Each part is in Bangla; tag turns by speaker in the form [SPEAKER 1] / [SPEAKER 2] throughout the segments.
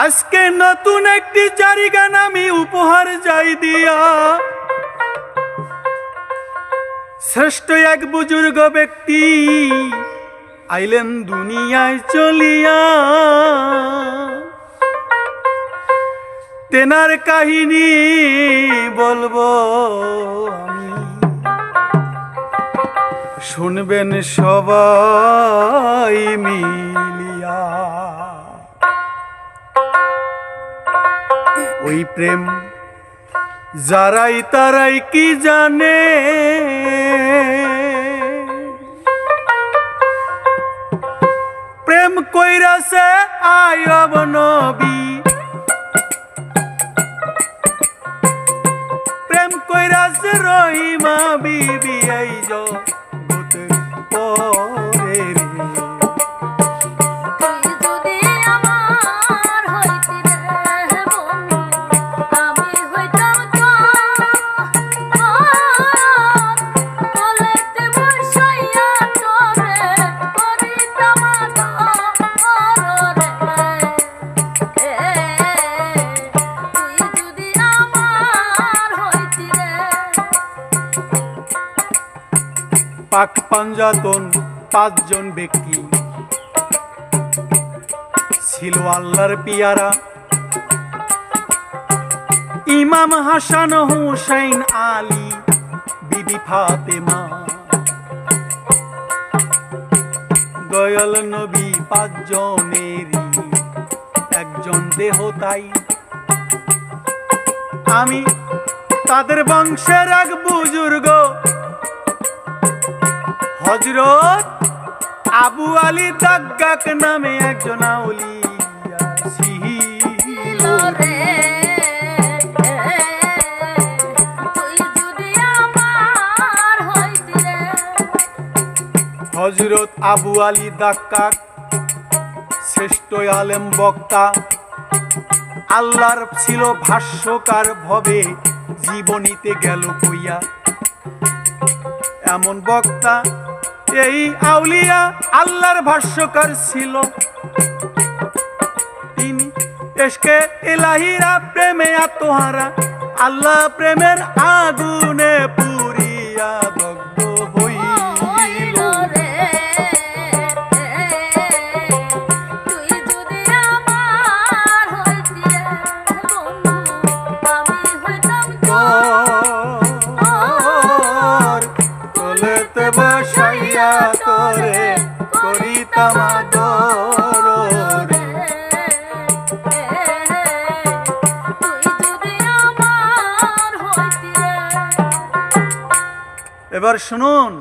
[SPEAKER 1] আজকে নতুন একটি জারি গান আমি উপহার যাই দিয়া, শ্রেষ্ঠ এক বুজুর্গ ব্যক্তি আইলেন দুনিয়ায় চলিয়া। তেনার কাহিনী বলবো আমি, শুনবেন সবাই মিলিয়া। ওই প্রেম যারাই তারাই কি জানে, প্রেম কইরাছে আয়ব নবী, প্রেম কইরাছে রহিমা বিবি এই জগতের পরে রে। পাক পাঞ্জাতন পাঁচজন ব্যক্তি ছিল আল্লাহর পিয়ারা, ইমাম হাসান হুসাইন আলী বিবি ফাতেমা। দয়াল নবী পাঁচজনেরই একজন দেহ তাই, আমি তাদের বংশের এক বুজুর্গ হযরত আবু আলী দাগ্গাক নামে একজন আউলিয়া ছিল রে। হযরত আবু আলী দাগ্গাক শ্রেষ্ঠ আলেম বক্তা, আল্লাহর ছিল ভাষ্যকার ভবে জীবনীতে গেল কইয়া। এমন বক্তা এই আউলিয়া আল্লাহর ভাষ্যকার ছিল, তিনি এশকে ইলাহিরা প্রেমে আত্মহারা, আল্লাহ প্রেমের আগুনে পুরিয়া দগ্ধ হইল রে। তুই যদি আমার হইতি আমি হইতাম তোর, কোলেতে বসাইয়া তোরে করিতাম আদর রে। এবার শুনুন,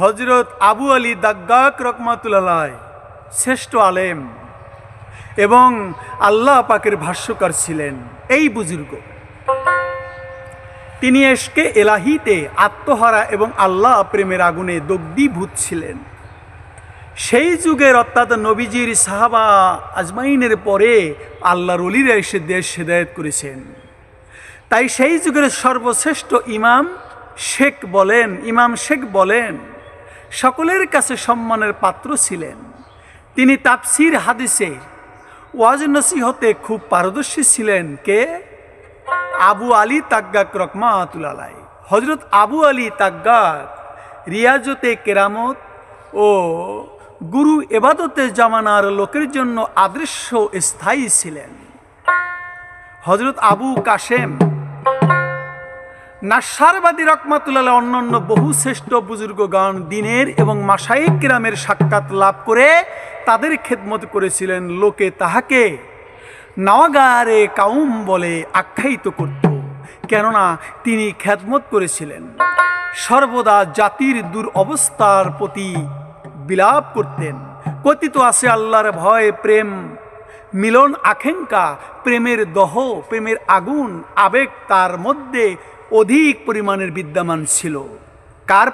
[SPEAKER 1] হযরত আবু আলী দাগ্গাক রহমাতুল্লাহ আলাইহি শ্রেষ্ঠ আলেম এবং আল্লাহ পাকের ভাষ্যকার ছিলেন। এই বুজুর্গ তিনি এশকে এলাহিতে আত্মহারা এবং আল্লাহ প্রেমের আগুনে দগ্ধীভূত ছিলেন। সেই যুগের অর্থাৎ নবীজির সাহাবা আজমাইনের পরে আল্লাহর ওলিরা এসে দেশ হেদায়েত করেছেন। তাই সেই যুগের সর্বশ্রেষ্ঠ ইমাম শেখ বলেন সকলের কাছে সম্মানের পাত্র ছিলেন। তিনি তাফসির হাদিসে ওয়াজ নসিহতে খুব পারদর্শী ছিলেন। কে? আবু আলী তাগ্গাক রহমাতুল্লাহ আলাইহি। হযরত আবু আলী তাগ্গাক রিয়াজতে কেরামত ও গুরু ইবাদতে জামানার লোকের জন্য আদর্শ স্থায়ী ছিলেন। হযরত আবু কাশেম নাশারবাদী রহমাতুল্লাহ আলাইহি অন্যান্য বহু শ্রেষ্ঠ বুজুর্গগণ দিনের এবং মাশায়েখ কিরামের সাক্ষাৎ লাভ করে তাদের খেদমত করেছিলেন। লোকে তাহাকে নওগারে কাউম বলে আখ্যায়িত করত, কেননা তিনি খেদমত করেছিলেন। সর্বদা জাতির দুরবস্থার প্রতি বিলাপ করতেন। কথিত আছে আল্লাহর ভয়, প্রেম, মিলন আকাঙ্ক্ষা, প্রেমের দহ, প্রেমের আগুন, আবেগ তার মধ্যে অধিক পরিমাণের বিদ্যমান ছিল। কার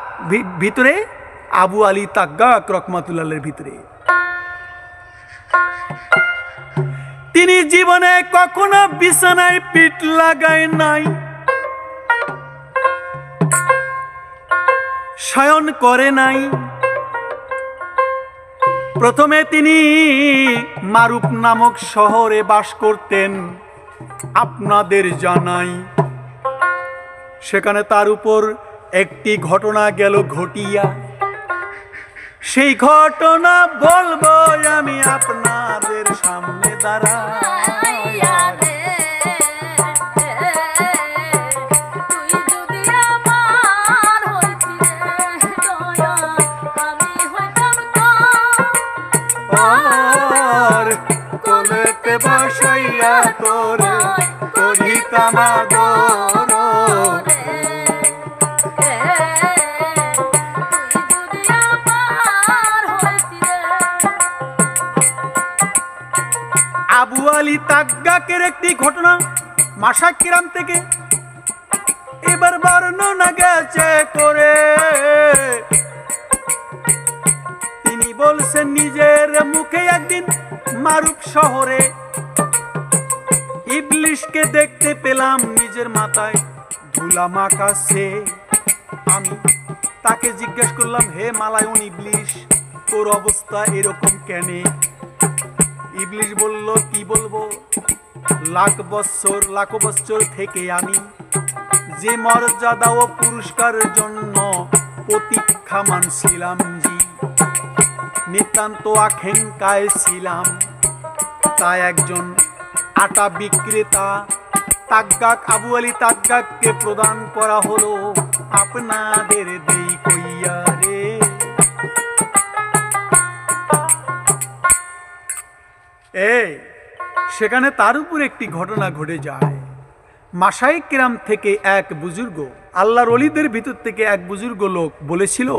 [SPEAKER 1] ভিতরে? আবু আলী তাগ্গাক রহমাতুল্লাহর ভিতরে। তিনি জীবনে কখনো বিছানায় পিঠ লাগায় নাই, শয়ন করে নাই, প্রথমে তিনি মারুপ নামক শহরে বাস করতেন। আপনাদের জানাই, সেখানে তার উপর একটি ঘটনা গেল ঘটিয়া। সেই ঘটনা বলবো আমি আপনাদের সামনে দাঁড়াইয়া। কোলেতে বসাইয়া তোর করিতাম আদর। আবু আলী তাগ্গাকের একটি ঘটনা মাশাক কিরাম থেকে এবার বর্ণনা গেছে করে। তিনি বলছেন নিজের মুখে একদিন মারুপ শহরে ইবলিশকে দেখতে পেলাম নিজের মাথায় ধুলা মাখাচ্ছে। আমি তাকে জিজ্ঞেস করলাম, হে মালায়ুন ইবলিশ, তোর অবস্থা এরকম কেন? ইবলিশ বলল, কি বলবো, লাখ বছর থেকে আমি যে মর্যাদা ও পুরস্কারের জন্য প্রতীক্ষামান ছিলাম, জি নিতান্ত আকাঙ্ক্ষায় ছিলাম, তা একজন আটা বিক্রেতা তাগ্গাক আবু আলী তাগ্গাককে প্রদান করা হলো আপনাদের দেই কইয়া রে। সেখানে তার উপর একটি ঘটনা ঘটে যায়। মাশায়েখ কিরাম থেকে এক বুজুর্গ, আল্লাহর ওলিদের ভিতর থেকে এক বুজুর্গ লোক বলেছিল,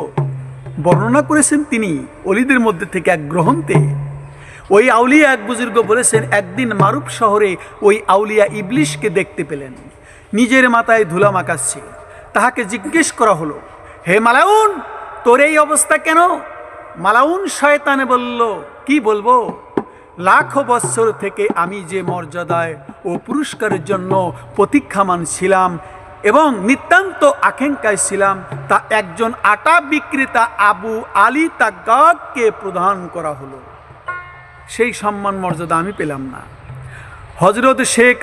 [SPEAKER 1] বর্ণনা করেছেন তিনি ওলিদের মধ্যে থেকে এক গ্রন্থে। ওই আউলিয়া এক বুজুর্গ বলেছেন, একদিন মারুপ শহরে ওই আউলিয়া ইবলিশকে দেখতে পেলেন নিজের মাথায় ধুলা মাখাচ্ছে। তাহাকে জিজ্ঞেস করা হলো, হে মালাউন, তোর এই অবস্থা কেন? মালাউন শয়তানে বলল, কি বলবো, লাখ বছর থেকে আমি যে মর্যাদায় ও পুরস্কারের জন্য প্রতীক্ষামান ছিলাম এবং নিতান্ত আকাঙ্ক্ষায় ছিলাম, তা একজন আটা বিক্রেতা আবু আলী তাগ্গাককে প্রদান করা হলো। সেই সম্মান মর্যাদা আমি পেলাম না। হযরত শেখ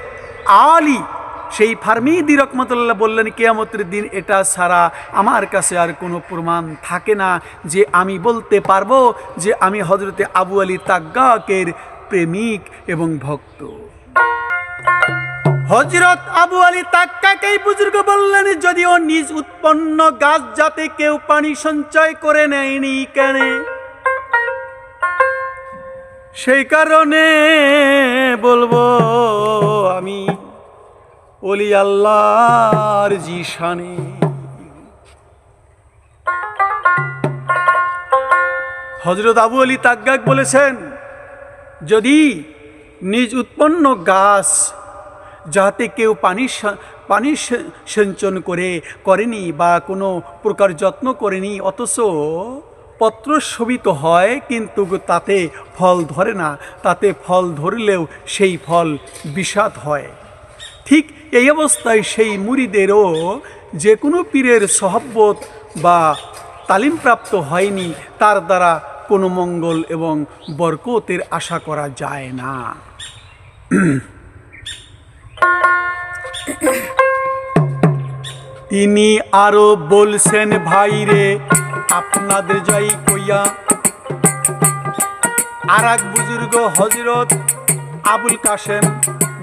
[SPEAKER 1] আলী সেই ফার্মিদি রহমাতুল্লাহ বললেন, কিয়ামতের দিন এটা ছাড়া আমার কাছে আর কোনো প্রমাণ থাকে না যে আমি বলতে পারবো যে আমি হযরতে আবু আলী তাগ্গাকের প্রেমিক এবং ভক্ত। হযরত আবু আলী তাগ্গাকেই বুজুর্গ বললেন, যদিও নিজ উৎপন্ন গাছ যাতে কেউ পানি সঞ্চয় করে নেয়নি কেন, সেই কারণে বলবো আমি ওলি আল্লাহর জিশানে। হযরত আবু আলী তাগ্গাক বলেছেন, যদি নিজ উৎপন্ন গাছ যাতে কেউ পানি সিঞ্চন করেনি বা কোনো প্রকার যত্ন করেনি, অথচ পত্র শোভিত হয় কিন্তু তাতে ফল ধরে না, তাতে ফল ধরলেও সেই ফল বিষাদ হয়, ঠিক এই অবস্থায় সেই মুরিদেরও যে কোনো পীরের সহবত বা তালিমপ্রাপ্ত হয়নি, তার দ্বারা কোনো মঙ্গল এবং বরকতের আশা করা যায় না। তিনি আরো বলছেন, ভাইরে আপনাদের যাই কইয়া, আর এক বুজুর্গ হযরত আবুল কাশেম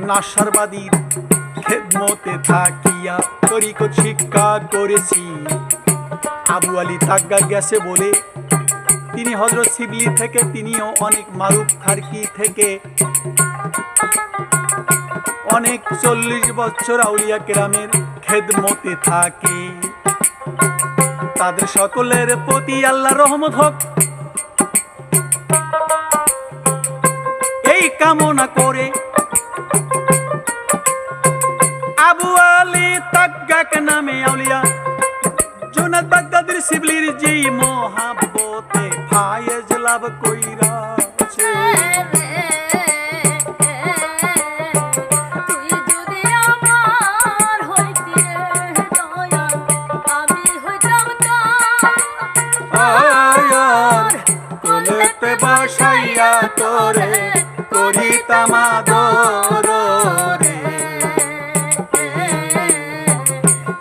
[SPEAKER 1] নাশারবাদীর খেদমতে থাকিয়া তরিকত শিক্ষা করেছি। আবু আলী তাগ্গাক গেছে বলে তিনি হযরত শিবলি থেকে, তিনিও অনেক মারুফ খারকি থেকে অনেক 40 বছর আউলিয়া কেরামের খেদমতে থাকে। তাদের সকলের প্রতি আল্লাহর রহমত হোক এই কামনা করে আবু আলী তাগ্গাক নামে আউলিয়া জুনাদ বাগদাদির শিবলির জি মোহাব্বতে ফায়েজ লাভ কইরাছে। করিতাম আদর রে,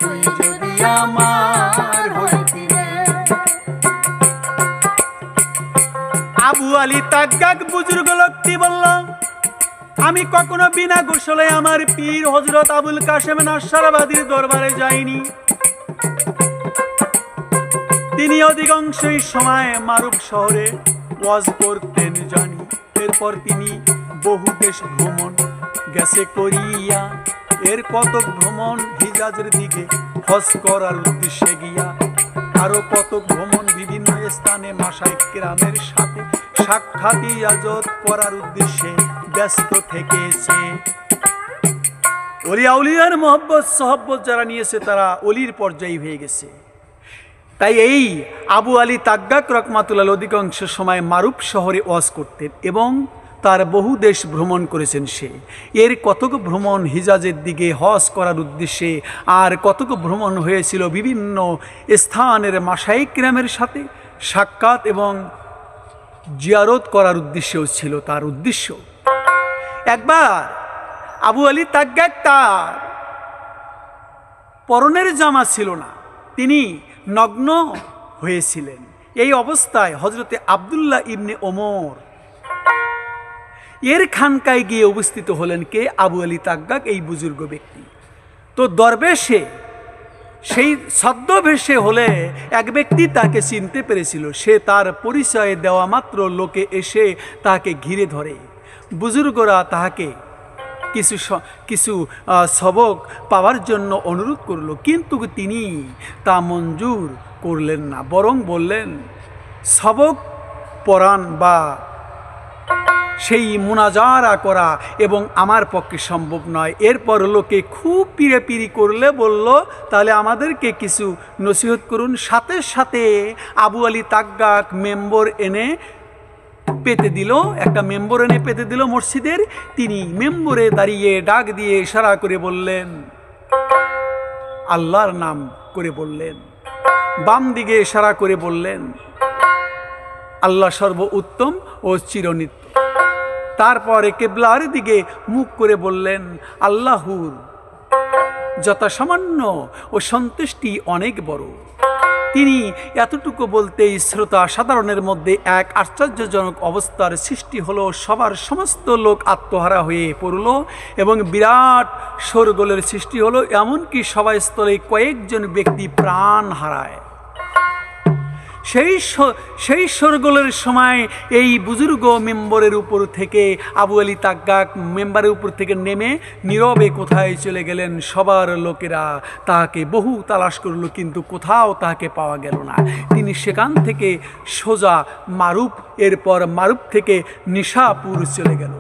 [SPEAKER 1] তুই যদি আমার হইতি রে। আবু আলী তাগ্গাক বুজুর্গ লোকটি বলল, আমি কখনো বিনা গোসলে আমার পীর হযরত আবুল কাশেম নাশারাবাদীর দরবারে যাইনি। তিনি অধিকাংশই সময় মারুফ শহরে ওয়াজ করতেন জানি। এরপর তিনি বহু দেশ ভ্রমণ গেছে করিয়া, এর কতক ভ্রমণ হিজাজের দিকে হজ করার উদ্দেশ্যে গিয়া, আরো কতক ভ্রমণ বিভিন্ন স্থানে মাশায়েখ কেরামের সাথে সাক্ষাৎ ইয়াজত করার উদ্দেশ্যে ব্যস্ত থেকেছে। ওলি আউলিয়ার মহব্বত সহব্বত যারা নিয়েছে তারা অলির পর্যায়ে হয়ে গেছে। তাই এই আবু আলী তাগ্গাক রহমাতুল্লাহ অধিকাংশ সময় মারুফ শহরে ওয়াজ করতেন এবং তার বহু দেশ ভ্রমণ করেছেন সে। এর কতক ভ্রমণ হিজাজের দিকে হজ করার উদ্দেশ্যে, আর কতক ভ্রমণ হয়েছিল বিভিন্ন স্থানের মাশায়েখ কিরামের সাথে সাক্ষাৎ এবং জিয়ারত করার উদ্দেশ্যেও ছিল তার উদ্দেশ্য। একবার আবু আলী তাগ্গাক তার পরনের জামা ছিল না, তিনি নগ্ন হয়েছিলেন। এই অবস্থায় হযরতে আব্দুল্লাহ ইবনে ওমর এর খানকায় গিয়ে উপস্থিত হলেন। কে? আবু আলী তাগ্গাক, এই বুজুর্গ ব্যক্তি। তো দরবেশে সেই ছদ্মবেশে হলে এক ব্যক্তি তাকে চিনতে পেরেছিল। সে তার পরিচয় দেওয়া মাত্র লোকে এসে তাকে ঘিরে ধরে। বুজুর্গরা তাহাকে কিছু সবক পাওয়ার জন্য অনুরোধ করল, কিন্তু তিনি তা মঞ্জুর করলেন না, বরং বললেন সবক পড়ান বা সেই মুনাজারা করা এবং আমার পক্ষে সম্ভব নয়। এরপর লোকে খুব পিড়ি করলে বলল, তাহলে আমাদেরকে কিছু নসিহত করুন। সাথে সাথে আবু আলী তাগ্গাক মেম্বর এনে পেতে দিল, একটা মেম্বর এনে পেতে দিল মসজিদের। তিনি মেম্বরে দাঁড়িয়ে ডাক দিয়ে ইশারা করে বললেন, আল্লাহর নাম করে বললেন। বাম দিকে ইশারা করে বললেন, আল্লাহ সর্ব উত্তম ও চিরনিত্য। তারপরে কেবলার দিকে মুখ করে বললেন, আল্লাহুর যথাসামান্য ও সন্তুষ্টি অনেক বড়। তিনি এতটুকু বলতেই শ্রোতা সাধারণের মধ্যে এক আশ্চর্যজনক অবস্থার সৃষ্টি হলো। সবার সমস্ত লোক আত্মহারা হয়ে পড়ল এবং বিরাট শোরগোলের সৃষ্টি হলো। এমনকি সভাস্থলে কয়েকজন ব্যক্তি প্রাণ হারায়। সেই শোরগোলের সময় এই বুজুর্গ মেম্বরের উপর থেকে আবু আলী তাগ্গাক মেম্বারের উপর থেকে নেমে নীরবে কোথায় চলে গেলেন। সবার লোকেরা তাকে বহু তালাশ করল, কিন্তু কোথাও তাকে পাওয়া গেল না। তিনি সেখান থেকে সোজা মারুফ, এরপর মারুফ থেকে নিশাপুর চলে গেল।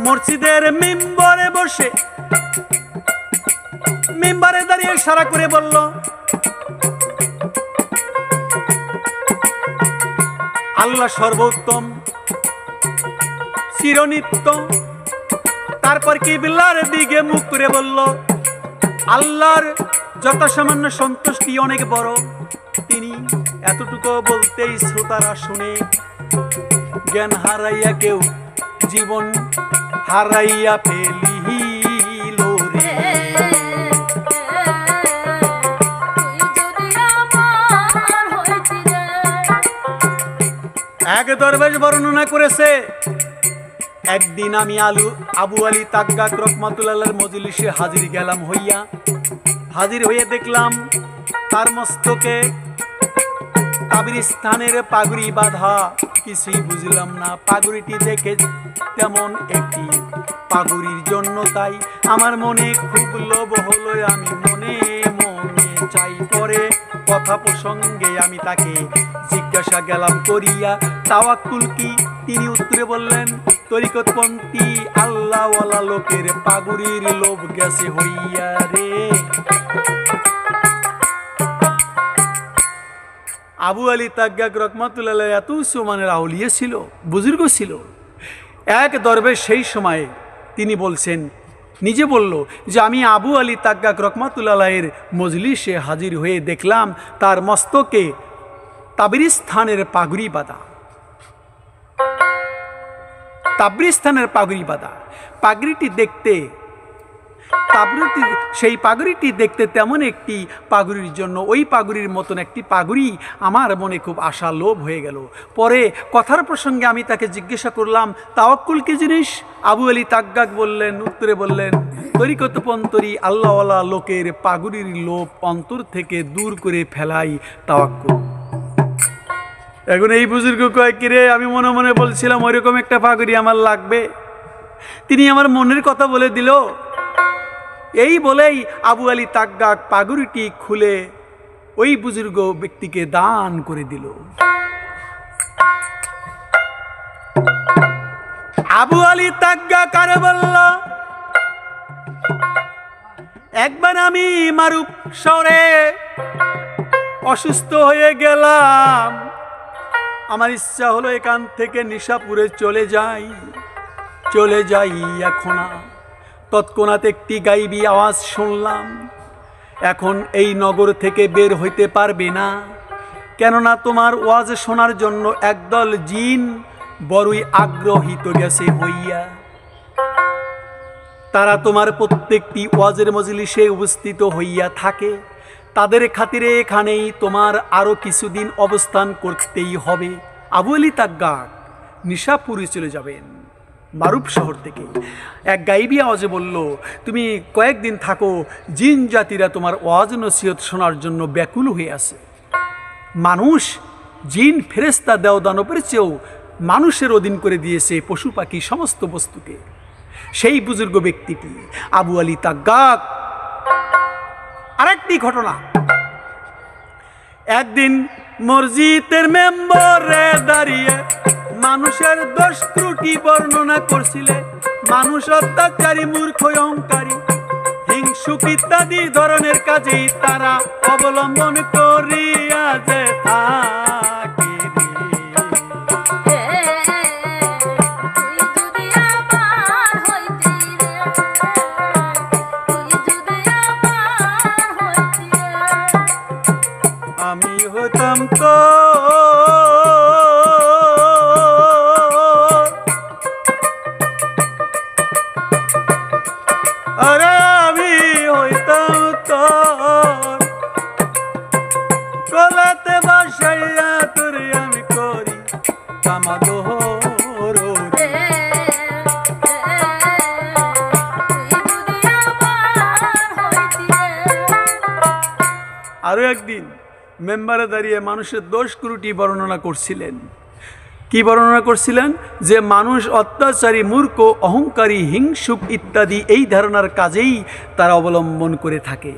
[SPEAKER 1] মসজিদের মিম্বরে বসে মিম্বরে দাঁড়িয়ে ইশারা করে বলল, আল্লাহ সর্বোত্তম চিরনিত্য। তারপর কিবলার দিকে মুখ করে বলল, আল্লাহর যথাসামান্য সন্তুষ্টি অনেক বড়। তিনি এতটুকু বলতেই শ্রোতারা শুনে জ্ঞান হারাইয়া কেউ জীবন হারাইয়া ফেলিল রে। এক দরবেশ বর্ণনা করেছে, একদিন আমি আবু আলী তাগ্গাক রহমাতুল্লাহর মজলিসে হাজির হয়ে দেখলাম তার মস্তকে কাবরিস্তানের পাগড়ি বাঁধা। কিছুই বুঝলাম না। পাগড়িটি দেখে তেমন একটি পাগড়ির জন্য তাই আমার মনে খুব লোভ হলো। আমি মনে মনে চাই। পরে কথা প্রসঙ্গে আমি তাকে জিজ্ঞাসা গেলাম করিয়া, তাওয়াক্কুল কি? তিনি উত্তরে বললেন, তরিকতপন্থী আল্লাহওয়ালা লোকের পাগড়ির লোভ গেছে হইয়া রে। আবু আলী তাগ্গাক রহমাতুল্লাহ এত সুমানের আউলিয়া ছিল, বুজুর্গ ছিল। এক দরবেশ সেই সময়ে তিনি বলছেন, নিজে বলল যে আমি আবু আলী তাগ্গাক রহমাতুল্লাহের মজলিসে হাজির হয়ে দেখলাম তার মস্তকে তাবরিস্তানের পাগড়ি বাঁধা। তাবরিস্তানের পাগড়ি বাঁধা পাগড়িটি দেখতে সেই পাগড়িটি দেখতে তেমন একটি পাগড়ির জন্য ওই পাগড়ির মতন একটি পাগড়ি আমার মনে খুব আশা লোভ হয়ে গেল। পরে কথার প্রসঙ্গে আমি তাকে জিজ্ঞাসা করলাম, তাওয়াক্কুল কি জিনিস? আবু আলী তাগ্গাক বললেন, উত্তরে বললেন, তরিকতপন্তরি আল্লাহওয়ালা লোকের পাগড়ির লোভ অন্তর থেকে দূর করে ফেলাই তাওয়াক্কুল। এখন এই বুজুর্গ কয়, কিরে আমি মনে মনে বলছিলাম ওইরকম একটা পাগড়ি আমার লাগবে, তিনি আমার মনের কথা বলে দিল। এই বলেই আবু আলী তাগ্গাক পাগড়িটি খুলে ওই বুজুর্গ ব্যক্তিকে দান করে দিল। আবু আলী তাগ্গাক আরে বলল, একবার আমি মারুফ শহরে অসুস্থ হয়ে গেলাম, আমার ইচ্ছা হলো এখান থেকে নিশাপুরে চলে যাই এখন। তৎক্ষণাৎ একটি গাইবী আওয়াজ শুনলাম, এখন এই নগর থেকে বের হইতে পারবে না, কেননা তোমার ওয়াজ শোনার জন্য একদল জিন বড়ই আগ্রহিত গেছে হইয়া। তারা তোমার প্রত্যেকটি ওয়াজের মজলিসে উপস্থিত হইয়া থাকে, তাদের খাতিরে এখানেই তোমার আরো কিছুদিন অবস্থান করতেই হবে। আবু আলী তাগ্গাক নিশাপুরে চলে যাবেন মারুফ শহর থেকে। এক গাইবী আওয়াজে বলল, তুমি কয়েকদিন থাকো, জিন জাতিরা তোমার ওয়াজ নসিহত শোনার জন্য ব্যাকুল হয়ে আছে। মানুষ, জিন, ফেরেশতা, দেওদানবের চেয়েও মানুষের অধীন করে দিয়েছে পশু পাখি সমস্ত বস্তুকে। সেই বুজুর্গ ব্যক্তিটি আবু আলী তাগ্গাক। আরেকটি ঘটনা, একদিন মসজিদের মেম্বরে দাঁড়িয়ে মানুষের দোষ ত্রুটি বর্ণনা করছিলে। মানুষ অত্যাচারী, মূর্খ, অহংকারী, হিংসুক ইত্যাদি ধরনের কাজেই তারা অবলম্বন করিয়া যে থাকে। আমি হতাম তো আরো একদিন মেম্বারে দাঁড়িয়ে মানুষের দোষ ত্রুটি বর্ণনা করছিলেন। কি বর্ণনা করছিলেন? যে মানুষ অত্যাচারী, মূর্খ, অহংকারী, হিংসুক ইত্যাদি এই ধারণার কাজেই তারা অবলম্বন করে থাকে।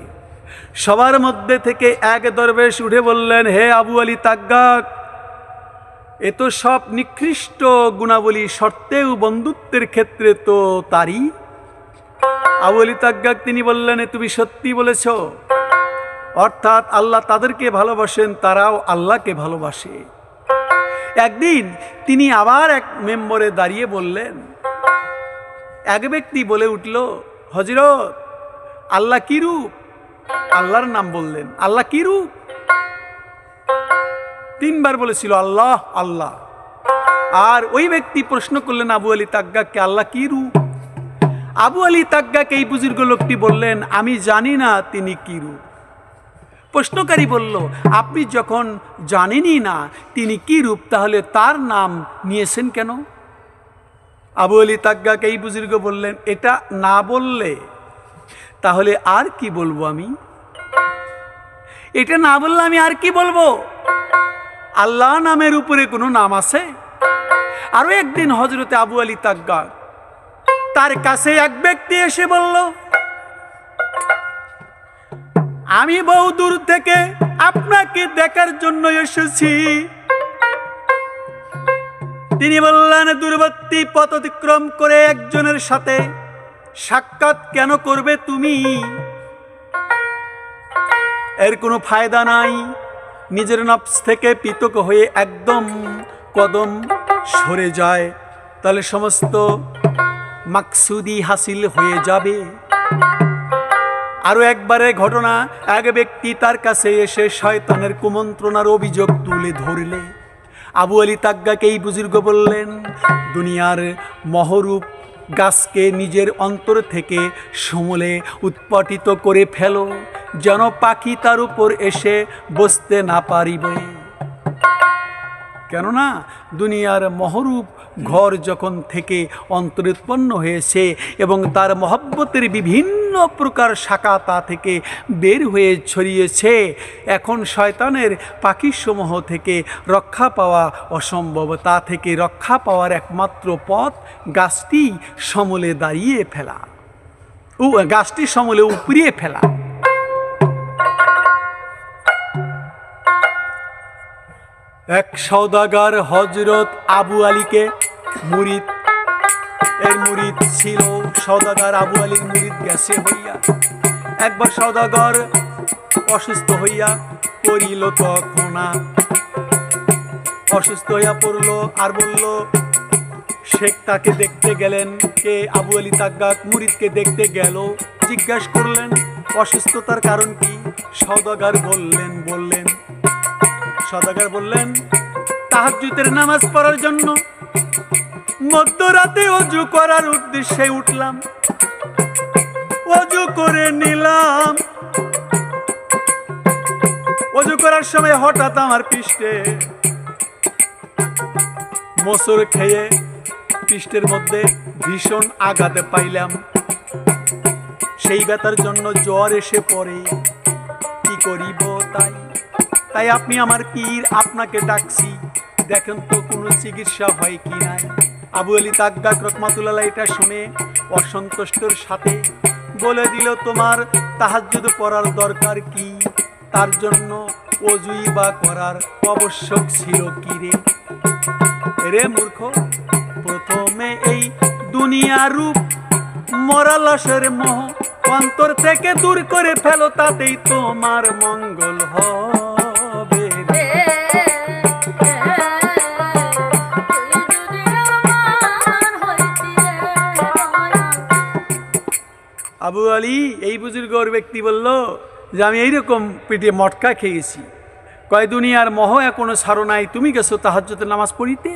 [SPEAKER 1] সবার মধ্যে থেকে এক দরবেশ উঠে বললেন, হে আবু আলী তাগ্গাক, এ তো সব নিকৃষ্ট গুণাবলী সত্ত্বেও বন্ধুত্বের ক্ষেত্রে তো তারই। আবু আলী তাগ্গাক তিনি বললেন, তুমি সত্যি বলেছ, অর্থাৎ আল্লাহ তাদেরকে ভালোবাসেন, তারাও আল্লাহকে ভালোবাসে। একদিন তিনি আবার এক মেম্বরে দাঁড়িয়ে বললেন, এক ব্যক্তি বলে উঠল, হযরত আল্লাহ কি রূপ? আল্লাহর নাম বললেন। আল্লাহ কি রূপ? তিনবার বলেছিল আল্লাহ আল্লাহ। আর ওই ব্যক্তি প্রশ্ন করলেন আবু আলী তাগ্গাককে, আল্লাহ কি রূপ? আবু আলী তাগ্গাক এই বুজুর্গ লোকটি বললেন, আমি জানি না তিনি কি রূপ। প্রশ্নকারী বলল, আপনি যখন জানেনই না তিনি কি রূপ, তাহলে তার নাম নিয়েছেন কেন? আবু আলী তাগ্গাক এই বুজুর্গ বললেন, এটা না বললে তাহলে আর কি বলবো আমি? এটা না বললে আমি আর কি বলবো? আল্লাহ নামের উপরে কোনো নাম আছে? আরো একদিন হযরতে আবু আলী তাগ্গাক তার কাছে এক ব্যক্তি এসে বলল, আমি বহু দূর থেকে আপনাকে দেখার জন্য এসেছি। তিনি বললেন, দূরবর্তী পথ অতিক্রম করে একজনের সাথে সাক্ষাৎ কেন করবে তুমি? এর কোনো ফায়দা নাই। নিজের নফস থেকে পৃথক হয়ে একদম কদম সরে যায়। তাহলে সমস্ত মাকসুদি হাসিল হয়ে যাবে। আরো একবারে ঘটনা, এক ব্যক্তি তার কাছে এসে শয়তানের কুমন্ত্রণার অভিযোগ তুলে ধরলে আবু আলী তাগ্গাকে এই বুজুর্গ বললেন, দুনিয়ার মহরূপ গাছকে নিজের অন্তর থেকে সমূলে উৎপাটিত করে ফেলো, যেন পাখি তার উপর এসে বসতে না পারিবে। কেননা দুনিয়ার মহরূপ ঘর যখন থেকে অন্তরুৎপন্ন হয়েছে এবং তার মহব্বতের বিভিন্ন প্রকার শাখা তা থেকে বের হয়ে ছড়িয়েছে, এখন শয়তানের পাখিসমূহ থেকে রক্ষা পাওয়া অসম্ভব। তা থেকে রক্ষা পাওয়ার একমাত্র পথ গাছটি সমূলে দাঁড়িয়ে ফেলা, গাছটি সমূলে উপড়িয়ে ফেলা। এক সওদাগর হযরত আবু আলীকে মুরিদ, এর মুরিদ ছিল সওদাগর আবু আলীর মুরিদ গেছে হইয়া। একবার সওদাগর অসুস্থ হইয়া পড়িল, তখন অসুস্থ হইয়া পড়ল আর বলল, শেখ তাকে দেখতে গেলেন। কে? আবু আলী তাগ্গাক মুরিদকে দেখতে গেল। জিজ্ঞাসা করলেন অসুস্থতার কারণ কি? সওদাগর বললেন তাহাজ্জুদের নামাজ পড়ার জন্য মধ্যরাতে অজু করার উদ্দেশ্যে উঠলাম, অজু করে নিলাম। অজু করার সময় হঠাৎ আমার পৃষ্ঠে মোচড় খেয়ে পৃষ্ঠের মধ্যে ভীষণ আঘাত পাইলাম। সেই ব্যথার জন্য জ্বর এসে পড়ে। কি করিব তাই আপনি আমার পীর, আপনাকে ডাকছি, দেখেন তো কোনো চিকিৎসা হয় কি নাই। আবু আলী তাগ্গাক রহমাতুল্লাহ এটা শুনে অসন্তুষ্টর সাথে বলে দিল, তোমার তাহাজ্জুদ পড়ার দরকার কি? তার জন্য অজুই বা করার আবশ্যক ছিল কি রে মূর্খ? প্রথমে এই দুনিয়ার রূপ মরা লাশের মোহ অন্তর থেকে দূর করে ফেলো, তাতেই তোমার মঙ্গল হবে। আবু আলী এই বুজুর্গর ব্যক্তি বলল যে আমি এইরকম পেটে মটকা খেয়েছি। কয় দুনিয়ার মোহ এখনো ছাড়ো নাই, তুমি গেছো তাহাজ্জুদের নামাজ পড়িতে।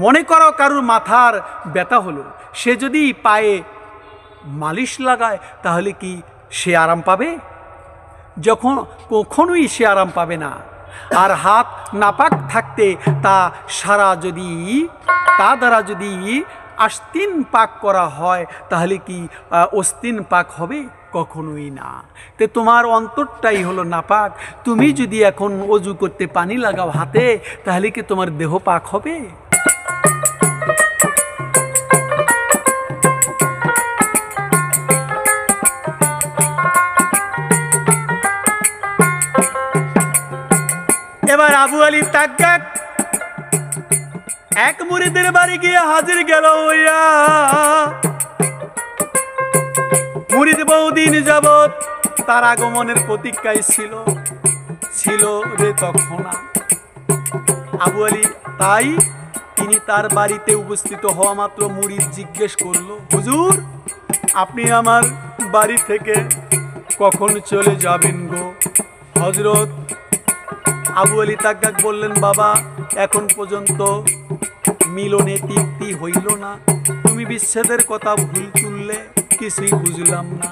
[SPEAKER 1] মনে করো কারুর মাথার ব্যথা হলো, সে যদি পায়ে মালিশ লাগায় তাহলে কি সে আরাম পাবে? কখনোই সে আরাম পাবে না। আর হাত নাপাক থাকতে তা দ্বারা যদি আস্তিন পাক করা হয় তাহলে কি অস্তিন পাক হবে? কখনোই না। তে তোমার অন্তরটাই হলো নাপাক। তুমি যদি এখন অজু করতে পানি লাগাও হাতে, তাহলে কি তোমার দেহ পাক হবে? এবার আবু আলী তাগ্গাক এক মুরিদের বাড়ি গিয়ে হাজির গেল হইয়া। মুরিদ বহুদিন যাবৎ তার আগমনের প্রতীক্ষায় ছিল রে তখন আবু আলী। তাই তিনি তার বাড়িতে উপস্থিত হওয়া মাত্র মুরিদ জিজ্ঞেস করল, হুজুর আপনি আমার বাড়ি থেকে কখন চলে যাবেন গো? হযরত আবু আলী তাগ্গাক বললেন, বাবা এখন পর্যন্ত মিলনে তৃপ্তি হইল না, তুমি বিচ্ছেদের কথা ভুল তুললে, কিছুই বুঝলাম না।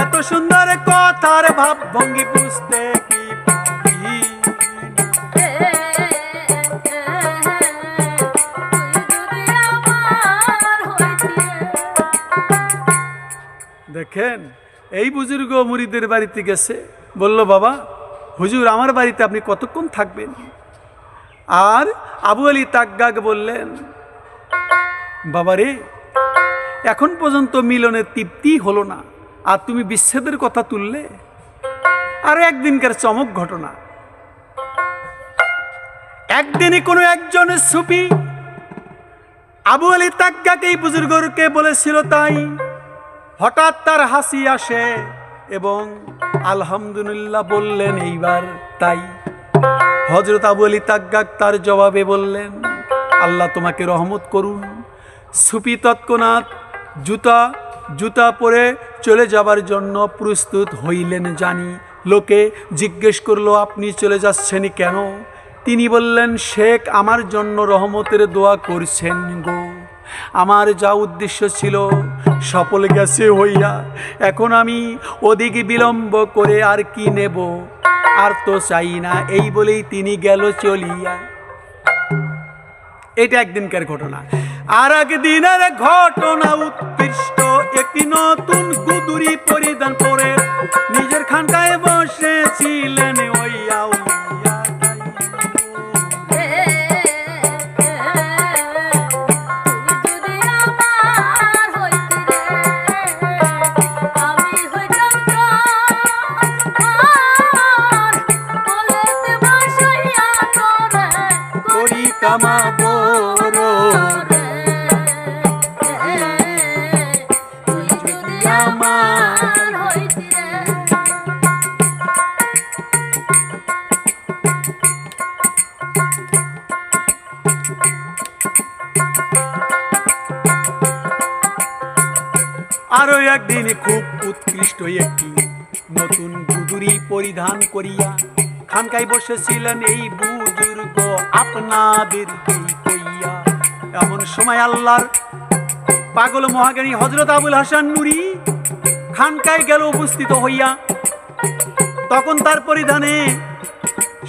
[SPEAKER 1] এত সুন্দর কথার ভাব ভঙ্গি বুঝতে কি পারি? দেখেন এই বুজুর্গ মুরিদের বাড়িতে গেছে, বলল বাবা হুজুর আমার বাড়িতে আপনি কতক্ষণ থাকবেন? আর আবু আলী তাগ্গাক বললেন, বাবা রে এখন পর্যন্ত মিলনের তৃপ্তি হলো না, আর তুমি বিচ্ছেদের কথা তুললে। আর একদিনকার চমক ঘটনা, একদিনই কোনো একজন সুফি আবু আলী তাগ্গাক এই বুজুর্গকে বলেছিল, তাই হঠাৎ তার হাসি আসে এবং আলহামদুলিল্লাহ বললেন এইবার তাই। হযরত আবু আলী তাগ্গাক তার জবাবে বললেন, আল্লাহ তোমাকে রহমত করুন। সুফি তৎক্ষণাৎ জুতা পরে চলে যাবার জন্য প্রস্তুত হইলেন। জানি লোকে জিজ্ঞেস করলো, আপনি চলে যাচ্ছেন কেন? তিনি বললেন, শেখ আমার জন্য রহমতের দোয়া করছেন গো। আমার যা উদ্দেশ্য ছিল সফল গেছে হইয়া, এখন আমি ওদিকে বিলম্ব করে আর কি নেব, আর তো চাই না। এই বলেই তিনি গেল চলিয়া। এটা একদিনকার ঘটনা। আর একদিনের ঘটনা উৎকৃষ্ট, একটি নতুন গুদুরি পরিধান করে নিজের খানকায় বসেছিলেন ওই আউলিয়া। আরো একদিন খুব উৎকৃষ্ট একটি নতুন গুদুরি পরিধান করিয়া খানকায় বসেছিলেন এই বুজুর্গ আপনাদেরকে কইয়া। এমন সময় আল্লাহর পাগল মহাজ্ঞানী হযরত আবুল হাসান নুরি খানকায় গেল উপস্থিত হইয়া। তখন তার পরিধানে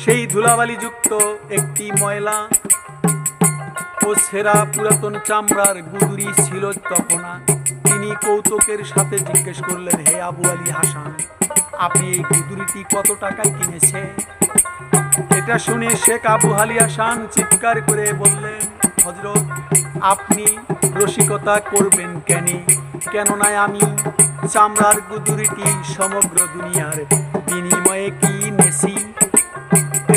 [SPEAKER 1] সেই ধুলাবালি যুক্ত একটি ময়লা ও ছেঁড়া পুরাতন চামড়ার গুদুরি ছিল। তখন তিনি কৌতুকের সাথে জিজ্ঞেস করলেন, হে আবু আলী হাসান, আপনি এই গুদুরিটি কত টাকায় কিনেছে? এটা শুনে শেখ আবু আলী হাসান চিৎকার করে বললেন, হযরত আপনি রসিকতা করবেন কেননা আমি চামড়ার গুদুরিটি সমগ্র দুনিয়ার বিনিময়ে কিনেছি।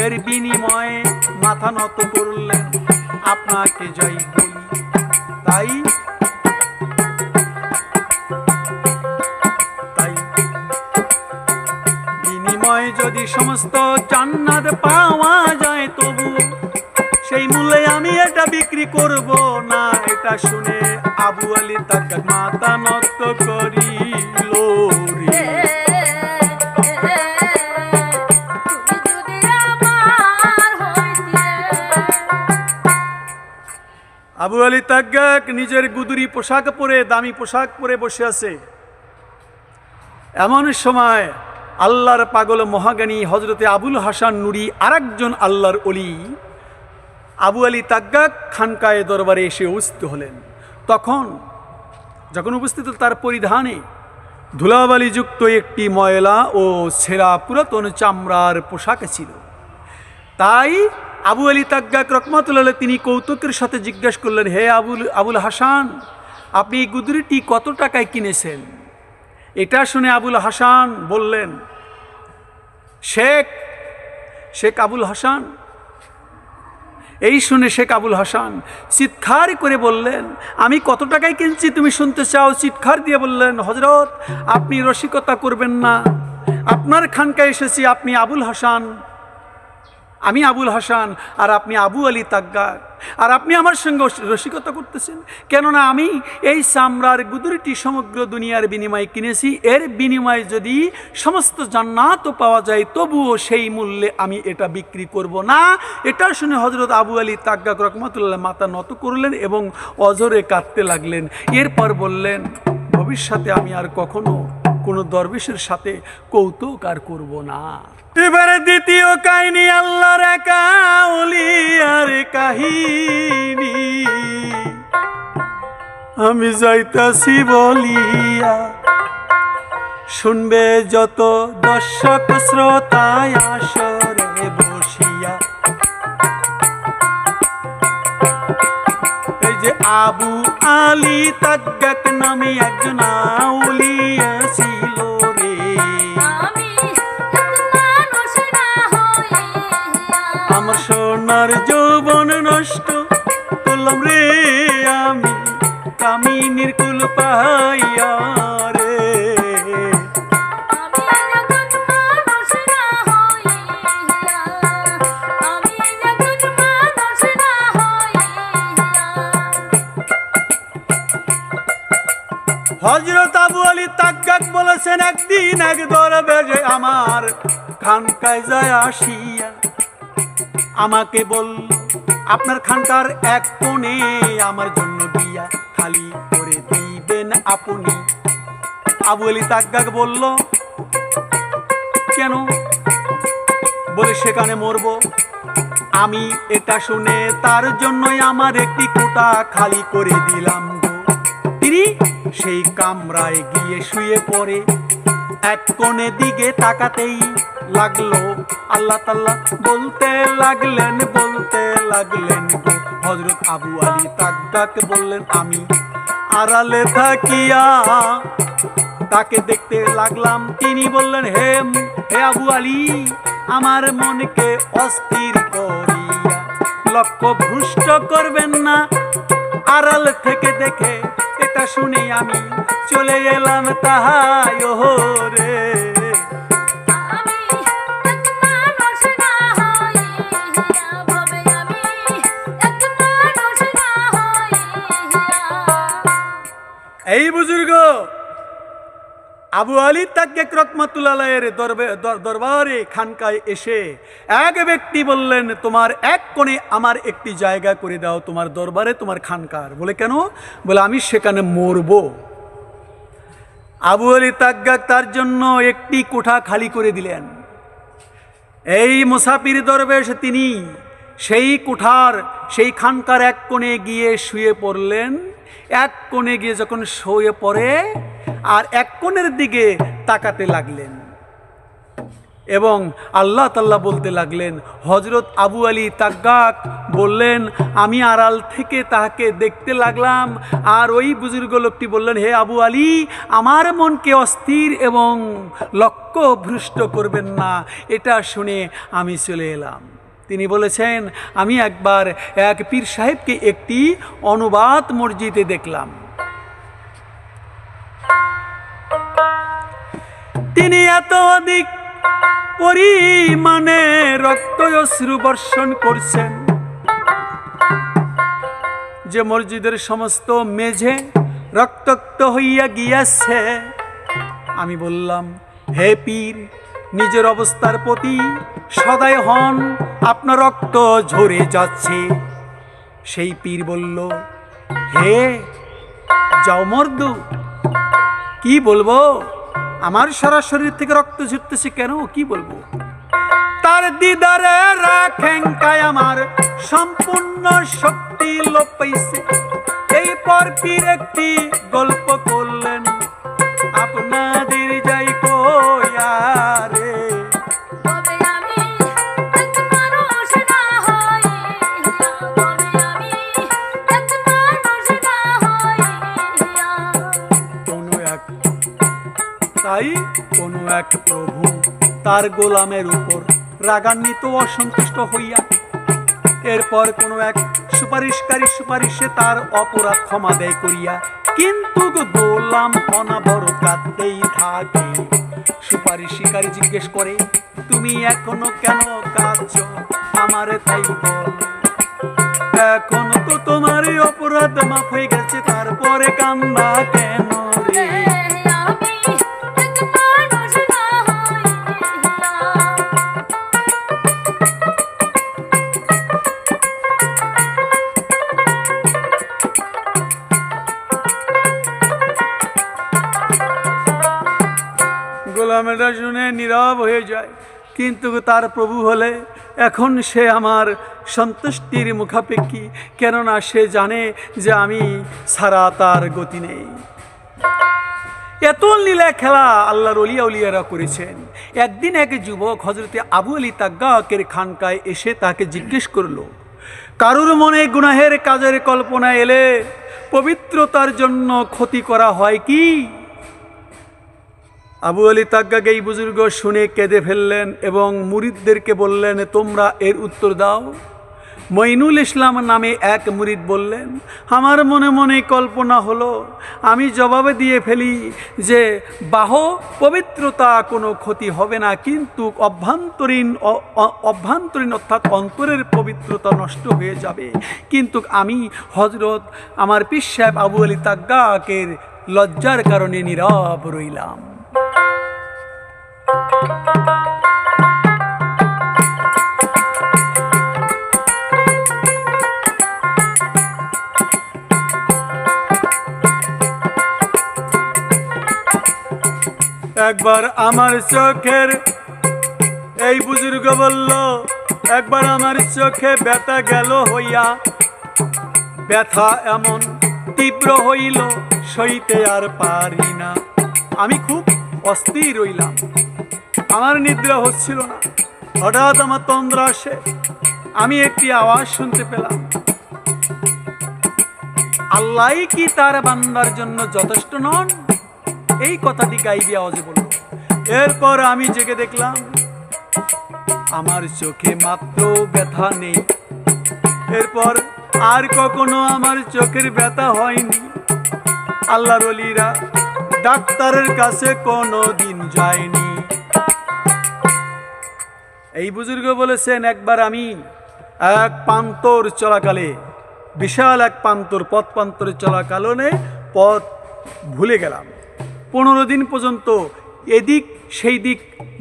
[SPEAKER 1] এর বিনিময়ে মাথা নত করলেন, আপনাকে যাই বলি, তাই বিনিময়ে যদি সমস্ত জান্নাত পাওয়া যায়, তবু সেই মূল্যে আমি এটা বিক্রি করব না। এটা শুনে আবু আলী তাগ্গাক মাথা নত করিল রে। আবু আলী তাগ্গাক নিজের গুদুরি পোশাক পরে, দামি পোশাক পরে বসে আছে। এমন সময় আল্লাহর পাগল মহাজ্ঞানী হযরতে আবুল হাসান নুরি আরেকজন আল্লাহর ওলি আবু আলী তাগ্গাক খানকায় দরবারে এসে উপস্থিত হলেন। যখন উপস্থিত তার পরিধানে ধুলাবালি যুক্ত একটি ময়লা ও ছেঁড়া পুরাতন চামড়ার পোশাক ছিল। তাই আবু আলী তাগ্গাক রহমাতুল্লাহ তিনি কৌতুকের সাথে জিজ্ঞেস করলেন, হে আবুল হাসান, আপনি এই গুদুরিটি কত টাকায় কিনেছেন? এটা শুনে আবুল হাসান বললেন, শেখ আবুল হাসান। এই শুনে শেখ আবুল হাসান চিৎকার করে বললেন, আমি কত টাকায় কিনছি তুমি শুনতে চাও? চিৎকার দিয়ে বললেন, হযরত আপনি রসিকতা করবেন না, আপনার খানকায় এসেছি, আপনি আবুল হাসান, আমি আবুল হাসান, আর আপনি আবু আলী তাগ্গাক, আর আপনি আমার সঙ্গে রসিকতা করতেছেন। কেননা আমি এই চামড়ার গুদুরিটি সমগ্র দুনিয়ার বিনিময়ে কিনেছি। এর বিনিময়ে যদি সমস্ত জান্নাতও পাওয়া যায়, তবুও সেই মূল্যে আমি এটা বিক্রি করব না। এটা শুনে হযরত আবু আলী তাগ্গাক রহমাতুল্লাহ মাথা নত করলেন এবং অঝরে কাঁদতে লাগলেন। এরপর বললেন, ভবিষ্যতে আমি আর কখনো কোনো দরবেশের সাথে কৌতুক আর করব না। এবারে দ্বিতীয় কাহিনী, আল্লাহর এক আউলিয়ার কাহিনী। আমি যাইতাছি বলিয়া শুনবে যত দর্শক শ্রোতায় আসরে বসিয়া। এই যে আবু আলী তাগ্গাক নামে একজন আউলিয়া ছিল রে। আমার সোনার যৌবন নষ্ট করলাম রে আমি কামিনীর কুল পাইয়া রে। বলছেন একদিন এক দরবেশে আমার খানকায় যায় আসিয়া আমাকে বলল, আপনার খানকার এক কোণে আমার জন্য গিয়া খালি করে দিবেন আপনি। আবু আলী তাগ্গাক বলল, কেন? বলে, সেখানে মরব। আমি এটা শুনে তার জন্যই আমার একটি কোঠা খালি করে দিলাম গো। তিনি সেই কামরায় গিয়ে শুয়ে পড়ে এক কোণে দিকে তাকাতেই লাগলো আল্লাহ তাআলা বলতে লাগলেন গো। হযরত আবু আলী তাগ্গাক বললেন, আমি আড়ালে থাকিয়া তাকে দেখতে লাগলাম। তিনি বললেন, হে আবু আলী, আমার মনকে অস্থির করিয়া লক্ষ্য ভ্রষ্ট করবেন না। আড়াল থেকে দেখে এটা শুনে আমি চলে এলাম তাহাই রে। এই বুজুর্গ আবু আলী তাগ্গাক রাহমাতুল্লাহ আলাইহির দরবারে খানকায় এসে এক ব্যক্তি বললেন, তোমার এক কোণে আমার একটি জায়গা করে দাও তোমার দরবারে, তোমার খানকার। বলে, কেন? বলে, আমি সেখানে মরব। আবু আলী তাগ্গাক তার জন্য একটি কোঠা খালি করে দিলেন। এই মুসাফির দরবেশ তিনি সেই কোঠার সেই খানকার এক কোণে গিয়ে শুয়ে পড়লেন। এক কোণে গিয়ে যখন শুয়ে পড়ে আর এক কোণের দিকে তাকাতে লাগলেন এবং আল্লাহ তাআলা বলতে লাগলেন। হযরত আবু আলী তাগ্গাক বললেন, আমি আড়াল থেকে তাকে দেখতে লাগলাম। আর ওই বুজুর্গ লোকটি বললেন, হে আবু আলী, আমার মনকে অস্থির এবং লক্ষ্য ভ্রষ্ট করবেন না। এটা শুনে আমি চলে এলাম। তিনি বলেছেন, আমি একবার এক পীর সাহেবকে একটি অনুবাদ মসজিদে দেখলাম। তিনি এত অধিক পরিমাণে রক্ত অশ্রু বর্ষণ করছেন যে মসজিদের সমস্ত মেঝে রক্তাক্ত হইয়া গিয়াছে। আমি বললাম, হে পীর, নিজের অবস্থার প্রতি সদয় হন, আপনার রক্ত ঝরে যাচ্ছে। সেই পীর বলল, হে যাও মর্দু, কি বলবো? আমার সারা শরীর থেকে রক্ত ঝরতেছে কেন? কি বলবো? তার দিদারে রাখেঙ্কায় আমার সম্পূর্ণ শক্তি লোপ পাইছে। এই পর পীর একটি গল্প করলেন, আপনাদের যাই কইয়া রে। তাই কোনো এক প্রভু তার গোলামের উপর রাগান্বিত অসন্তুষ্ট হইয়া এরপর কোনো এক সুপারিশকারী সুপারিশে তার অপরাধ ক্ষমা দেয় করিয়া, কিন্তু গোলাম অনাবরত কাঁদতেই থাকে। সুপারিশকারী জিজ্ঞেস করে, তুমি এখনো কেন কাঁদছো? আমারে তাই বল। এখন তো তোমার অপরাধ মাফ হয়ে গেছে, তারপরে কান্না কেন রে? গোলামেরা শুনে নীরব হয়ে যায়, কিন্তু তার প্রভু হলে এখন সে আমার সন্তুষ্টির মুখাপেক্ষী, কেননা সে জানে যে আমি ছাড়া তার গতি নেই। এত লীলা খেলা আল্লাহর ওলিয়া উলিয়ারা করেছেন। একদিন এক যুবক হযরতে আবু আলী তাগ্গাকের খানকায় এসে তাকে জিজ্ঞেস করলো, কারুর মনে গুনাহের কাজের কল্পনা এলে পবিত্রতার জন্য ক্ষতি করা হয় কি? আবু আলী তাগ্গাক এই বুজুর্গ শুনে কেঁদে ফেললেন এবং মুরিদদেরকে বললেন, তোমরা এর উত্তর দাও। মঈনুল ইসলাম নামে এক মুরিদ বললেন, আমার মনে মনে কল্পনা হলো, আমি জবাবে দিয়ে ফেলি যে পবিত্রতা কোনো ক্ষতি হবে না, কিন্তু অভ্যন্তরীণ অর্থাৎ অন্তরের পবিত্রতা নষ্ট হয়ে যাবে। কিন্তু আমি হযরত আমার পীর সাহেব আবু আলী তাগ্গাকের লজ্জার কারণে নীরব রইলাম। একবার আমার চোখের, এই বুজুর্গ বলল, একবার আমার চোখে ব্যথা গেল হইয়া, ব্যথা এমন তীব্র হইল সইতে আর পারি না। আমি খুব অস্থির হইলাম, আমার নিদ্রা হচ্ছিল না। হঠাৎ আমার তন্দ্রা আসে, আমি একটি আওয়াজ শুনতে পেলাম, আল্লাহ কি তার বান্দার জন্য যথেষ্ট নন? এই কথাটি গাইবি আওয়াজে বলল। এরপর আমি জেগে দেখলাম আমার চোখে মাত্র ব্যথা নেই। এরপর আর কখনো আমার চোখের ব্যথা হয়নি। আল্লাহর ওলিরা ডাক্তারের কাছে কোনো দিন যায়নি। এই বুজুর্গ বলেছেন, একবার আমি এক প্রান্তর চলাকালে, বিশাল এক প্রান্তর, পথ প্রান্তরে চলাকালে পথ ভুলে গেলাম। 15 দিন পর্যন্ত এদিক সেই দিক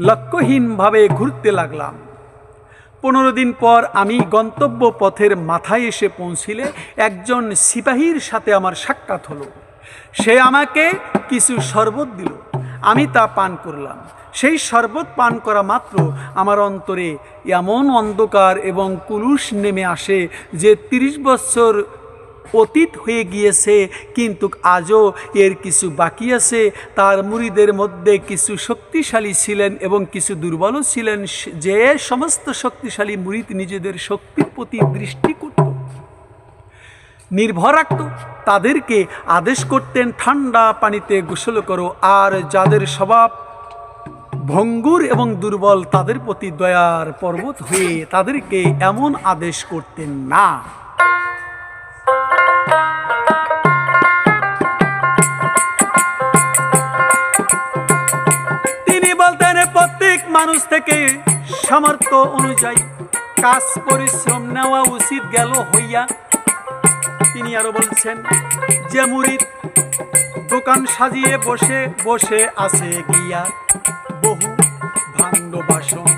[SPEAKER 1] লক্ষ্যহীনভাবে ঘুরতে লাগলাম। 15 দিন পর আমি গন্তব্য পথের মাথায় এসে পৌঁছিলে একজন সিপাহীর সাথে আমার সাক্ষাৎ হলো। সে আমাকে কিছু শরবত দিল, আমি তা পান করলাম। সেই শরবত পান করা মাত্র আমার অন্তরে এমন অন্ধকার এবং কুলুষ নেমে আসে যে 30 বছর অতীত হয়ে গিয়েছে, কিন্তু আজও এর কিছু বাকি আছে। তার মুরিদের মধ্যে কিছু শক্তিশালী ছিলেন এবং কিছু দুর্বলও ছিলেন। যে সমস্ত শক্তিশালী মুরিদ নিজেদের শক্তির প্রতি দৃষ্টি করত, নির্ভর রাখত, তাদেরকে আদেশ করতেন ঠান্ডা পানিতে গোসল করো। আর যাদের স্বভাব ভঙ্গুর এবং দুর্বল, তাদের প্রতি দয়ার পর্বত হয়ে তাদেরকে এমন আদেশ করতেন না। তিনি বলতেন প্রত্যেক মানুষ থেকে সামর্থ্য অনুযায়ী কাজ পরিশ্রম নেওয়া উচিত গেল হইয়া। তিনি আরো বলছেন, যে মুরিদ দোকান সাজিয়ে বসে বসে আছে গিয়া, বহু ভাণ্ড বাসন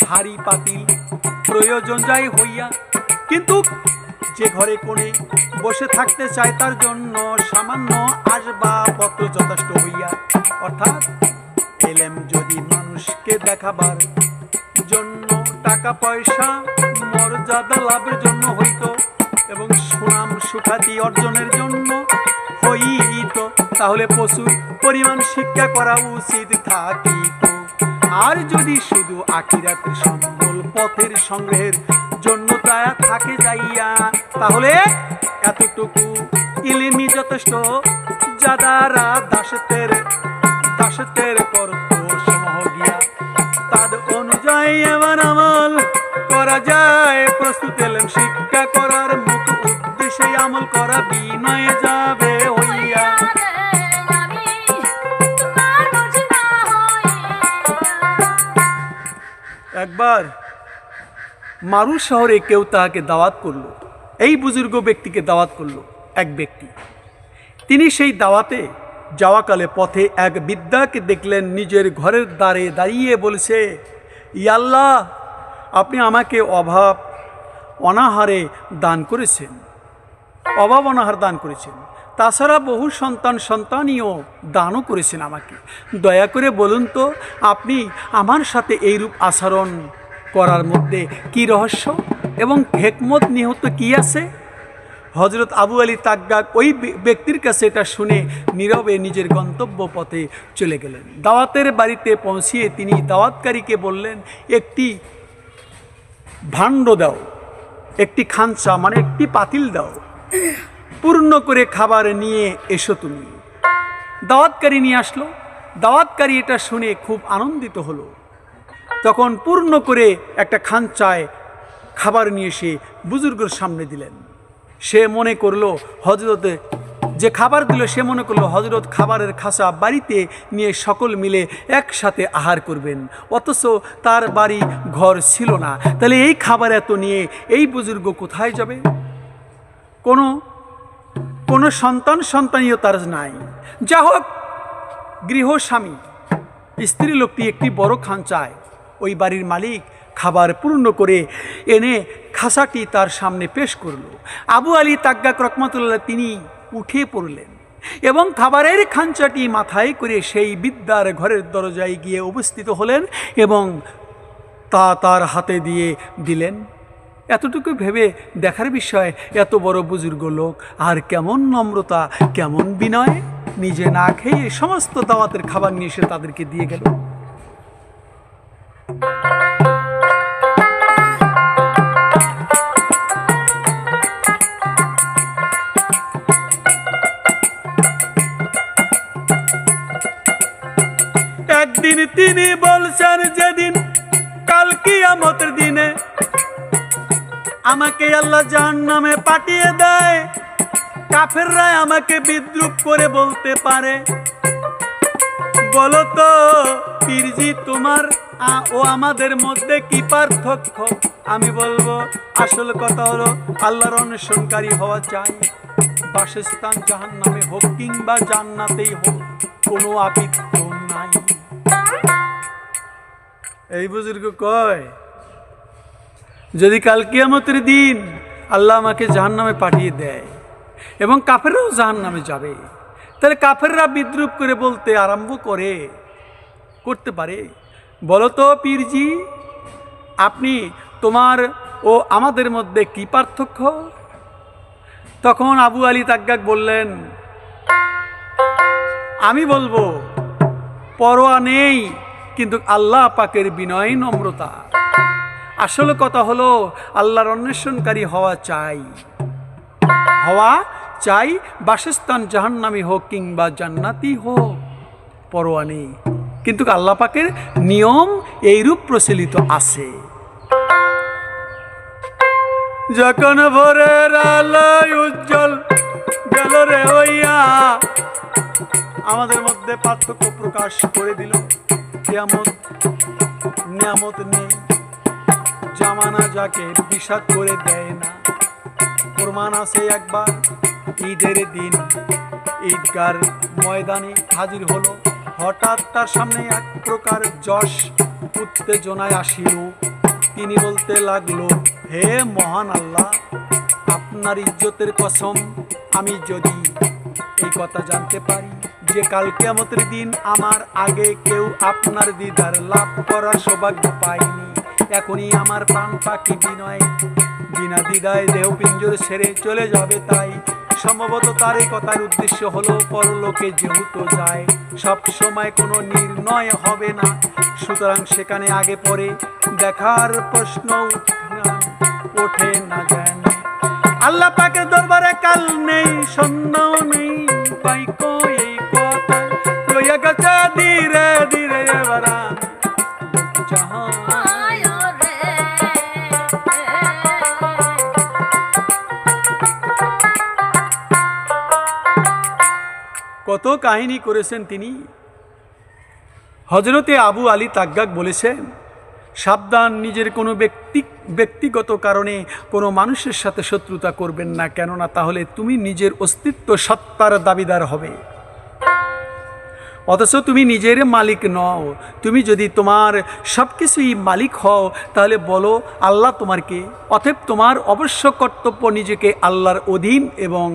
[SPEAKER 1] হাড়ি পাতিল প্রয়োজন যায় হইয়া, কিন্তু যে ঘরে কোণে বসে থাকতে চায় তার জন্য সামান্য আসবাবপত্র যথেষ্ট হইয়া। অর্থাৎ এলেম যদি মানুষকে দেখাবার জন্য, টাকা পয়সা মর্যাদা লাভের জন্য হইতো এবং সুনাম সুখ্যাতি অর্জনের জন্য হইত, তাহলে প্রচুর পরিমাণ শিক্ষা করা উচিত থাকিত। আর যদি শুধু আখিরাতের সম্বল পথের সংগ্রহের জন্য দয়া থাকে যাইয়া, তাহলে এতটুকু ইলমি যথেষ্ট, যা দ্বারা দাসত্বের করত সমূহ গিয়া তাদ অনুযায়ী এমন আমল করা যায়। প্রস্তুত এলেম শিক্ষা করার মুখ উদ্দেশ্যে আমল করা বিনয় যাবে হইয়া। একবার মারু শহরে কেউ তাহাকে দাওয়াত করল। এই বুজুর্গ ব্যক্তিকে দাওয়াত করল এক ব্যক্তি। তিনি সেই দাওয়াতে যাওয়াকালে পথে এক বৃদ্ধাকে দেখলেন, নিজের ঘরের দ্বারে দাঁড়িয়ে বলছে, ইয়া আল্লাহ, আপনি আমাকে অভাব অনাহারে দান করেছেন, অভাব অনাহার দান করেছেন, তাছাড়া বহু সন্তানীয় দানও করেছেন আমাকে। দয়া করে বলুন তো, আপনি আমার সাথে এইরূপ আচরণ করার মধ্যে কি রহস্য এবং হিকমত নিহিত কি আছে? হযরত আবু আলী তাগগাক ওই ব্যক্তির কাছে এটা শুনে নীরবে নিজের গন্তব্য পথে চলে গেলেন। দাওয়াতের বাড়িতে পৌঁছিয়ে তিনি দাওয়াতকারীকে বললেন, একটি ভাণ্ড দাও, একটি খাঞ্চা মানে একটি পাতিল দাও, পূর্ণ করে খাবার নিয়ে এসো তুমি। দাওয়াতকারী নিয়ে আসলো। দাওয়াতকারী এটা শুনে খুব আনন্দিত হলো। তখন পূর্ণ করে একটা খাঞ্চায় খাবার নিয়ে এসে বুজুর্গের সামনে দিলেন। সে মনে করলো হযরত যে খাবার দিল, সে মনে করলো হযরত খাবারের খাঁচা বাড়িতে নিয়ে সকল মিলে একসাথে আহার করবেন, অথচ তার বাড়ি ঘর ছিল না। তাহলে এই খাবার এত নিয়ে এই বুজুর্গ কোথায় যাবে? কোনো সন্তানীয় তার নাই। যা হোক, গৃহস্বামী স্ত্রী লোকটি একটি বড় খাঞ্চায়, ওই বাড়ির মালিক খাবার পূর্ণ করে এনে খাঁচাটি তার সামনে পেশ করল। আবু আলী তাগগাক রহমাতুল্লাহ তিনি উঠে পড়লেন এবং খাবারের খাঞ্চাটি মাথায় করে সেই বিদ্যার ঘরের দরজায় গিয়ে উপস্থিত হলেন এবং তা তার হাতে দিয়ে দিলেন। এতটুকু ভেবে দেখার বিষয়, এত বড় বুজুর্গ লোক, আর কেমন নম্রতা, কেমন বিনয়, নিজে না খেয়ে সমস্ত দাওয়াতের খাবার নিয়ে এসে তাদেরকে দিয়ে গেল। একদিন তিনি বলছেন, যেদিন কাল কিয়ামতের দিনে আমাকে আল্লাহ জাহান্নামে পাঠিয়ে দেয়, কাফেররা আমাকে বিদ্রুপ করে বলতে পারে, বলো তো পীরজি তোমার ও আমাদের মধ্যে কি পার্থক্য? আমি বলবো আসল কথা হলো আল্লাহর অনুসরণকারী হওয়া চাই। বাসস্থান জাহান্নামে হোক কিংবা জান্নাতেই হোক, কোনো আপত্তি নাই। এই বুজুর্গ কয়, যদি কাল কিয়ামতের দিন আল্লাহ আমাকে জাহান্নামে পাঠিয়ে দেয় এবং কাফেররাও জাহান্নামে যাবে, তাহলে কাফেররা বিদ্রুপ করে বলতে আরম্ভ করতে পারে, বলো তো পীরজি আপনি তোমার ও আমাদের মধ্যে কি পার্থক্য? তখন আবু আলী তাগ্গাক বললেন, আমি বলবো পরোয়া নেই, কিন্তু আল্লাহ পাকের বিনয় নম্রতা। আসল কথা হলো আল্লাহর অন্বেষণকারী হওয়া চাই, বাসস্থান জাহান্নামী হোক কিংবা জান্নাতি হোক, পরোয়া নেই, কিন্তু আল্লাহ পাকের নিয়ম এইরূপ প্রচলিত আছে। যখন ভোরের আলোয় উজ্জ্বল গেল রে হইয়া, আমাদের মধ্যে পার্থক্য প্রকাশ করে দিল। কিয়ামত নিয়ামত নেই, জামানা যাকে বিষাদ করে দেয় না। প্রমাণ আছে, একবার ঈদের দিন ঈদগার ময়দানে হাজির হলো, হঠাৎ তার সামনে এক প্রকার যশ উত্তেজনায় আসিল। তিনি বলতে লাগলো, হে মহান আল্লাহ, আপনার ইজ্জতের কসম, আমি যদি এই কথা জানতে পারি যে কাল কিয়ামতের দিন আমার আগে কেউ আপনার দিদার লাভ করার সৌভাগ্য পায়নি, এখনই আমার প্রাণ পাখি বিনা দ্বিধায় দেহ পিঞ্জর ছেড়ে চলে যাবে। তাই সম্ভবত তার এই কথার উদ্দেশ্য হলো, পরলোকে যেহেতু যায় সব সময় কোনো নির্ণয় হবে না, সুতরাং সেখানে আগে পরে দেখার প্রশ্ন ওঠে না। যেন আল্লাহ পাকের দরবারে কাল নেই, সন্ধ্যা নেই, এই কথা রইয়া গেছে ধীরে ধীরে। এবার কত কাহিনী করেছেন তিনি। হযরতে আবু আলী তাগ্গাক বলেছেন, সাবধান, নিজের কোনো ব্যক্তিগত কারণে কোনো মানুষের সাথে শত্রুতা করবেন না, কেননা তাহলে তুমি নিজের অস্তিত্ব সত্তার দাবিদার হবে, অথচ তুমি নিজের মালিক নও। তুমি যদি তোমার সব কিছুই মালিক হও, তাহলে বলো আল্লাহ তোমার কে? অতএব তোমার অবশ্য কর্তব্য নিজেকে আল্লাহর অধীন এবং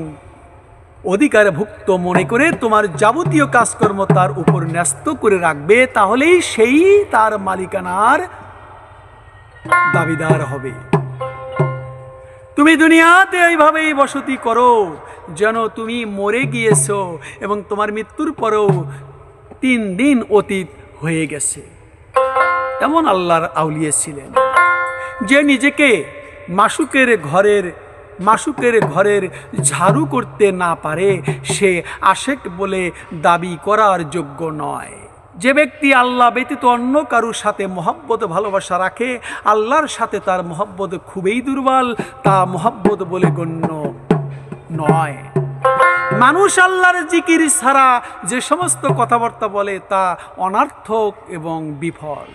[SPEAKER 1] অধিকারভুক্ত মনে করে তোমার যাবতীয় কাজকর্ম তার উপর ন্যস্ত করে রাখবে, তাহলেই সেই তার মালিকানার দাবিদার হবে। তুমি দুনিয়াতে এইভাবেই বসতি করো যেন তুমি মরে গিয়েছো এবং তোমার মৃত্যুর পরেও 3 দিন অতীত হয়ে গেছে। এমন আল্লাহর আউলিয়া ছিলেন যে নিজেকে মাসুকের ঘরের ঝাড়ু করতে না পারে, সে আশেক বলে দাবি করার যোগ্য নয়। যে ব্যক্তি আল্লাহ ব্যতীত অন্য কারুর সাথে মহব্বত ভালোবাসা রাখে, আল্লাহর সাথে তার মহব্বত খুবই দুর্বল, তা মহব্বত বলে গণ্য নয়। মানুষ আল্লাহর জিকির ছাড়া যে সমস্ত কথাবার্তা বলে তা অনর্থক এবং বিফল।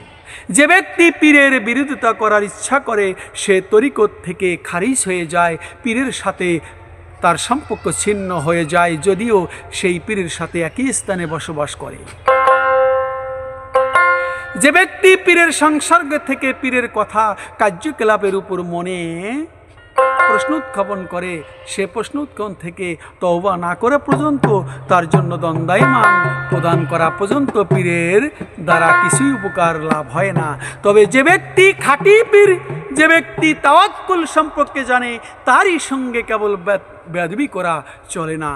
[SPEAKER 1] যে ব্যক্তি পীরের বিরোধিতা করার ইচ্ছা করে, সে তরিকত থেকে খারিজ হয়ে যায়, পীরের সাথে তার সম্পর্ক ছিন্ন হয়ে যায়, যদিও সেই পীরের সাথে একই স্থানে বসবাস করে। যে ব্যক্তি পীরের সংসর্গ থেকে পীরের কথা কার্যকলাপের উপর মনে প্রশ্ন উত্থাপন করে, সে প্রশ্ন উত্থাপন থেকে তওবা না করা পর্যন্ত, তার জন্য দণ্ডায়মান প্রদান করা পর্যন্ত পীরের দ্বারা কিছুই উপকার লাভ হয় না। তবে যে ব্যক্তি খাঁটি পীর, যে ব্যক্তি তাওয়াক্কুল সম্পর্কে জানে, তারই সঙ্গে কেবল বেয়াদবি করা চলে না।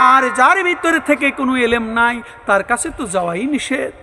[SPEAKER 1] আর যার ভিতরে থেকে কোনো এলেম নাই, তার কাছে তো যাওয়াই নিষেধ।